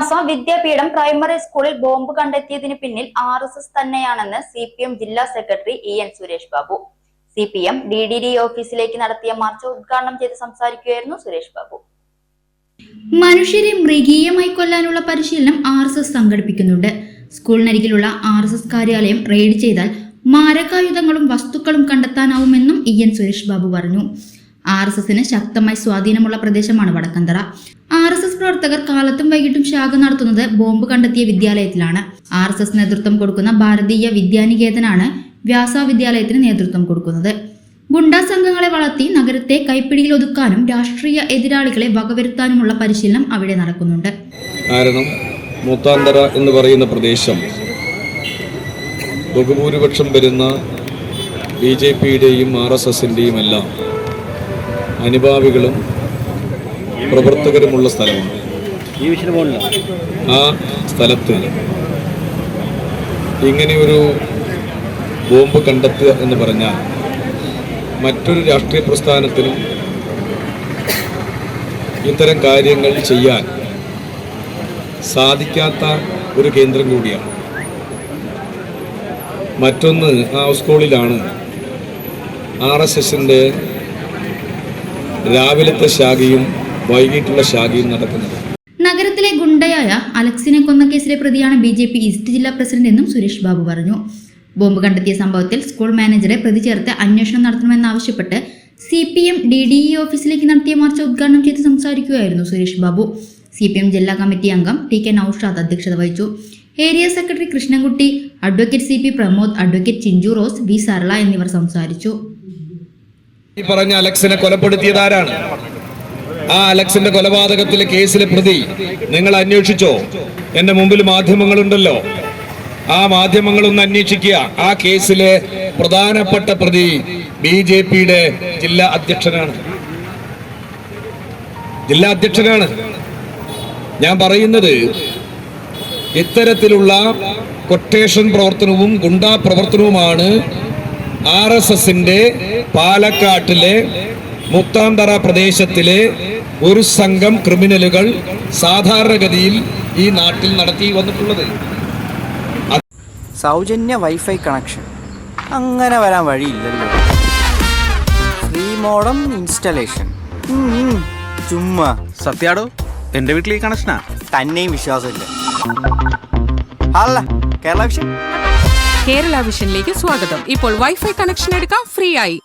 വ്യാസ വിദ്യാപീഠം primary സ്കൂളിൽ bomb കണ്ടെത്തിയതിന് പിന്നിൽ RSS തന്നെയാണെന്ന് CPM ജില്ലാ secretary EN Suresh Babu. CPM DDD ഓഫീസിലേക്ക് നടത്തിയ മാർച്ച് ഉദ്ഘാടനം ചെയ്ത് സംസാരിക്കുകയായിരുന്നു സുരേഷ് ബാബു. മനുഷ്യരെ മൃഗീയമായി കൊല്ലാനുള്ള പരിശീലനം RSS സംഘടിപ്പിക്കുന്നുണ്ട്. സ്കൂളിനരികിലുള്ള RSS കാര്യാലയം റെയ്ഡ് ചെയ്താൽ മാരകായുധങ്ങളും വസ്തുക്കളും കണ്ടെത്താനാവുമെന്നും EN സുരേഷ് ബാബു പറഞ്ഞു. RSSന് ശക്തമായി സ്വാധീനമുള്ള പ്രദേശമാണ് വടക്കന്തറ. RSS പ്രവർത്തകർ കാലത്തും വൈകിട്ടും ശാഖ നടത്തുന്നത് ബോംബ് കണ്ടെത്തിയ വിദ്യാലയത്തിലാണ്. RSS നേതൃത്വം കൊടുക്കുന്ന ഭാരതീയ വിദ്യാനികേതനാണ് വ്യാസ വിദ്യാലയത്തിന് നേതൃത്വം കൊടുക്കുന്നത്. ഗുണ്ടാ സംഘങ്ങളെ വളർത്തി നഗരത്തെ കൈപ്പിടിയിൽ ഒതുക്കാനും രാഷ്ട്രീയ എതിരാളികളെ വകവരുത്താനുമുള്ള പരിശീലനം അവിടെ നടക്കുന്നുണ്ട്. കാരണം മൂത്താന്തറ എന്ന് പറയുന്ന പ്രദേശം ബഹുഭൂരിപക്ഷം വരുന്ന BJPയുടെയും RSSന്റെയും എല്ലാം അനുഭാവികളും പ്രവർത്തകരുമുള്ള സ്ഥലമാണ്. ആ സ്ഥലത്ത് ഇങ്ങനെയൊരു ബോംബ് കണ്ടെത്തുക എന്ന് പറഞ്ഞാൽ മറ്റൊരു രാഷ്ട്രീയ പ്രസ്ഥാനത്തിനും ഇത്തരം കാര്യങ്ങൾ ചെയ്യാൻ സാധിക്കാത്ത ഒരു കേന്ദ്രം കൂടിയാണ്. മറ്റൊന്ന് ആ സ്കൂളിലാണ് RSSന്റെ രാവിലത്തെ ശാഖയും വൈകിട്ടുള്ള ശാഖയും നടക്കുന്നത്. നഗരത്തിലെ ഗുണ്ടയായ അലക്സിനെ കൊന്ന കേസിലെ പ്രതിയാണ് BJP ഈസ്റ്റ് ജില്ലാ പ്രസിഡന്റ് എന്നും സുരേഷ് ബാബു പറഞ്ഞു. ബോംബ് കണ്ടെത്തിയ സംഭവത്തിൽ സ്കൂൾ മാനേജറെ പ്രതി ചേർത്ത് അന്വേഷണം നടത്തണമെന്നാവശ്യപ്പെട്ട് CPM DDE ഓഫീസിലേക്ക് നടത്തിയ മാർച്ച് ഉദ്ഘാടനം ചെയ്ത് സംസാരിക്കുകയായിരുന്നു സുരേഷ് ബാബു. CPM ജില്ലാ കമ്മിറ്റി അംഗം TK നൌഷാദ് അധ്യക്ഷത വഹിച്ചു. Area secretary Krishnankutty, advocate CP Pramod, advocate Chinchu rose, V Sarala എന്നിവർ സംസാരിച്ചു. ഈ പറഞ്ഞ അലക്സിനെ കൊലപ്പെടുത്തിയതാരാണ്? ആ അലക്സിന്റെ കൊലപാതകത്തിലെ കേസിലെ പ്രതി നിങ്ങൾ അന്വേഷിച്ചോ? എന്റെ മുമ്പിൽ മാധ്യമങ്ങളുണ്ടല്ലോ, ആ മാധ്യമങ്ങളൊന്ന് അന്വേഷിക്കുക. ആ കേസിലെ പ്രധാനപ്പെട്ട പ്രതി BJPയുടെ ജില്ലാ അധ്യക്ഷനാണ്. ഞാൻ പറയുന്നത് ഇത്തരത്തിലുള്ള കൊട്ടേഷൻ പ്രവർത്തനവും ഗുണ്ടാ പ്രവർത്തനവുമാണ് RSSന്റെ പാലക്കാട്ടിലെ മുത്താന്തറ പ്രദേശത്തിലെ ഒരു സംഘം ക്രിമിനലുകൾ സാധാരണഗതിയിൽ ഈ നാട്ടിൽ നടത്തി വന്നിട്ടുള്ളത്. സൗജന്യ വൈഫൈ കണക്ഷൻ അങ്ങനെ വരാൻ വഴിയില്ലല്ലോ. ഫ്രീ മോഡം ഇൻസ്റ്റലേഷൻ ചുമ്മാ. സത്യാടോ, എന്റെ വീട്ടിൽ ഈ കണക്ഷനാ. തന്നെയും വിശ്വാസമില്ല. അല്ല, കേരള വിഷൻ. കേരള വിഷനിലേക്ക് സ്വാഗതം. ഇപ്പോൾ വൈഫൈ കണക്ഷൻ എടുക്കാം ഫ്രീ ആയി.